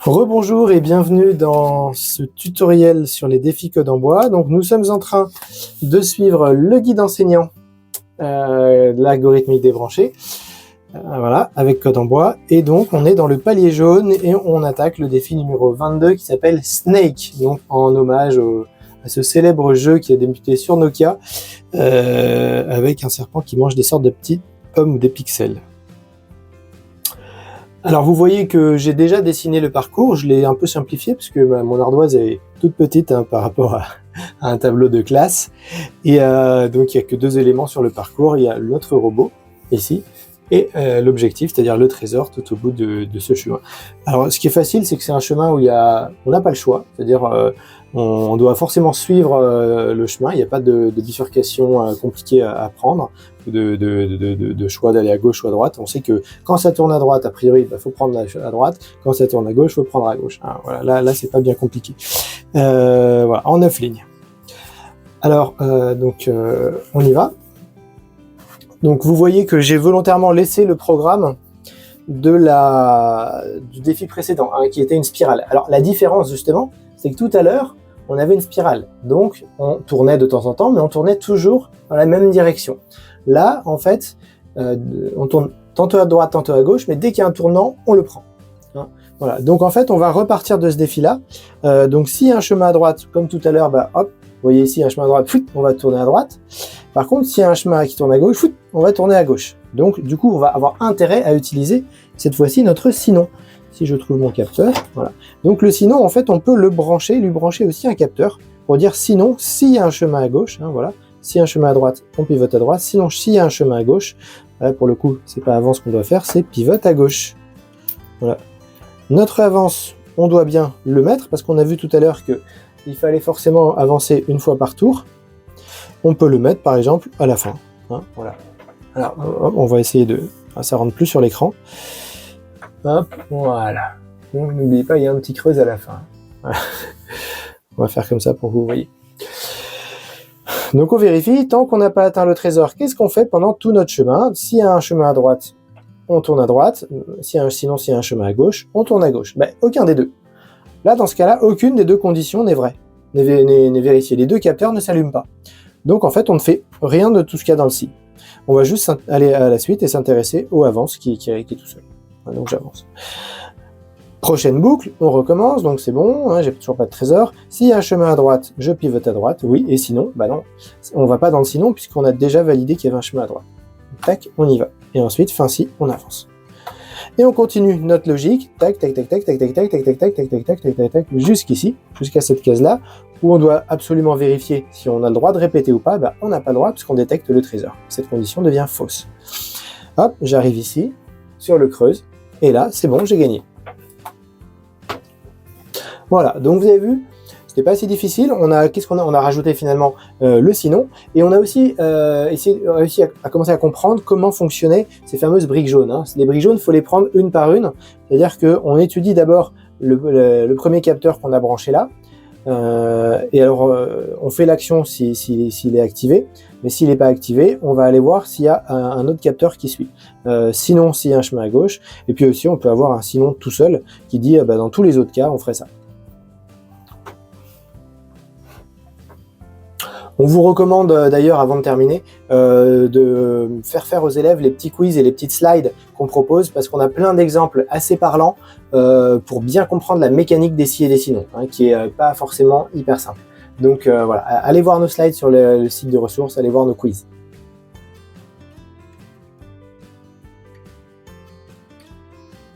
Rebonjour et bienvenue dans ce tutoriel sur les défis code en bois. Donc nous sommes en train de suivre le guide enseignant de l'algorithmique débranchée, voilà, avec code en bois. Et donc on est dans le palier jaune et on attaque le défi numéro 22 qui s'appelle Snake, donc en hommage à ce célèbre jeu qui a débuté sur Nokia avec un serpent qui mange des sortes de petites pommes ou des pixels. Alors vous voyez que j'ai déjà dessiné le parcours, je l'ai un peu simplifié parce que mon ardoise est toute petite par rapport à un tableau de classe. Et donc il n'y a que deux éléments sur le parcours, il y a notre robot ici et l'objectif, c'est-à-dire le trésor tout au bout de ce chemin. Alors ce qui est facile, c'est que c'est un chemin où on n'a pas le choix, c'est-à-dire on doit forcément suivre le chemin, il n'y a pas de bifurcation compliquée à prendre, de choix d'aller à gauche ou à droite. On sait que quand ça tourne à droite, a priori, il faut prendre à droite, quand ça tourne à gauche, il faut prendre à gauche. Hein, voilà, là c'est pas bien compliqué. Voilà, en 9 lignes. Alors, on y va. Donc vous voyez que j'ai volontairement laissé le programme du défi précédent, hein, qui était une spirale. Alors la différence justement, c'est que tout à l'heure, on avait une spirale. Donc on tournait de temps en temps, mais on tournait toujours dans la même direction. Là, en fait, on tourne tantôt à droite, tantôt à gauche, mais dès qu'il y a un tournant, on le prend. Hein, voilà. Donc en fait, on va repartir de ce défi-là. Donc s'il y a un chemin à droite, comme tout à l'heure, hop, vous voyez ici un chemin à droite, on va tourner à droite. Par contre, s'il y a un chemin qui tourne à gauche, on va tourner à gauche. Donc, du coup, on va avoir intérêt à utiliser cette fois-ci notre sinon. Si je trouve mon capteur, voilà. Donc, le sinon, en fait, on peut lui brancher aussi un capteur pour dire sinon, s'il y a un chemin à gauche, hein, voilà. S'il y a un chemin à droite, on pivote à droite. Sinon, s'il y a un chemin à gauche, là, pour le coup, c'est pas avance qu'on doit faire, c'est pivote à gauche. Voilà. Notre avance, on doit bien le mettre parce qu'on a vu tout à l'heure que il fallait forcément avancer une fois par tour. On peut le mettre par exemple à la fin. Hein, voilà. Alors, on va essayer de... ça rentre plus sur l'écran. Hop, voilà. Donc n'oubliez pas, il y a un petit creuse à la fin. Voilà. On va faire comme ça pour que vous voyez. Donc on vérifie, tant qu'on n'a pas atteint le trésor, qu'est-ce qu'on fait pendant tout notre chemin? S'il y a un chemin à droite, on tourne à droite. Sinon, s'il y a un chemin à gauche, on tourne à gauche. Aucun des deux. Là, dans ce cas-là, aucune des deux conditions n'est vraie, n'est vérifiée. Les deux capteurs ne s'allument pas. Donc, en fait, on ne fait rien de tout ce qu'il y a dans le si. On va juste aller à la suite et s'intéresser au avance qui est tout seul. Donc, j'avance. Prochaine boucle, on recommence. Donc, c'est bon, hein, j'ai toujours pas de trésor. S'il y a un chemin à droite, je pivote à droite. Oui, et sinon, non. On va pas dans le sinon puisqu'on a déjà validé qu'il y avait un chemin à droite. Tac, on y va. Et ensuite, fin si, on avance. Et on continue notre logique, tac, tac, tac, tac, tac, tac, tac, tac, tac, tac, tac, tac, tac, tac, tac, tac, jusqu'ici, jusqu'à cette case-là, où on doit absolument vérifier si on a le droit de répéter ou pas. On n'a pas le droit puisqu'on détecte le trésor. Cette condition devient fausse. Hop, j'arrive ici, sur le creuse, et là, c'est bon, j'ai gagné. Voilà, donc vous avez vu, c'était pas si difficile. On a rajouté finalement le sinon, et on a aussi réussi à commencer à comprendre comment fonctionnaient ces fameuses briques jaunes. Hein. Les briques jaunes, il faut les prendre une par une, c'est-à-dire qu'on étudie d'abord le premier capteur qu'on a branché là, et alors on fait l'action s'il est activé, mais s'il n'est pas activé, on va aller voir s'il y a un autre capteur qui suit. Sinon, s'il y a un chemin à gauche, et puis aussi on peut avoir un sinon tout seul qui dit dans tous les autres cas, on ferait ça. On vous recommande d'ailleurs, avant de terminer, de faire aux élèves les petits quiz et les petites slides qu'on propose, parce qu'on a plein d'exemples assez parlants pour bien comprendre la mécanique des si et des sinon, hein, qui est pas forcément hyper simple. Donc voilà, allez voir nos slides sur le site de ressources, allez voir nos quiz.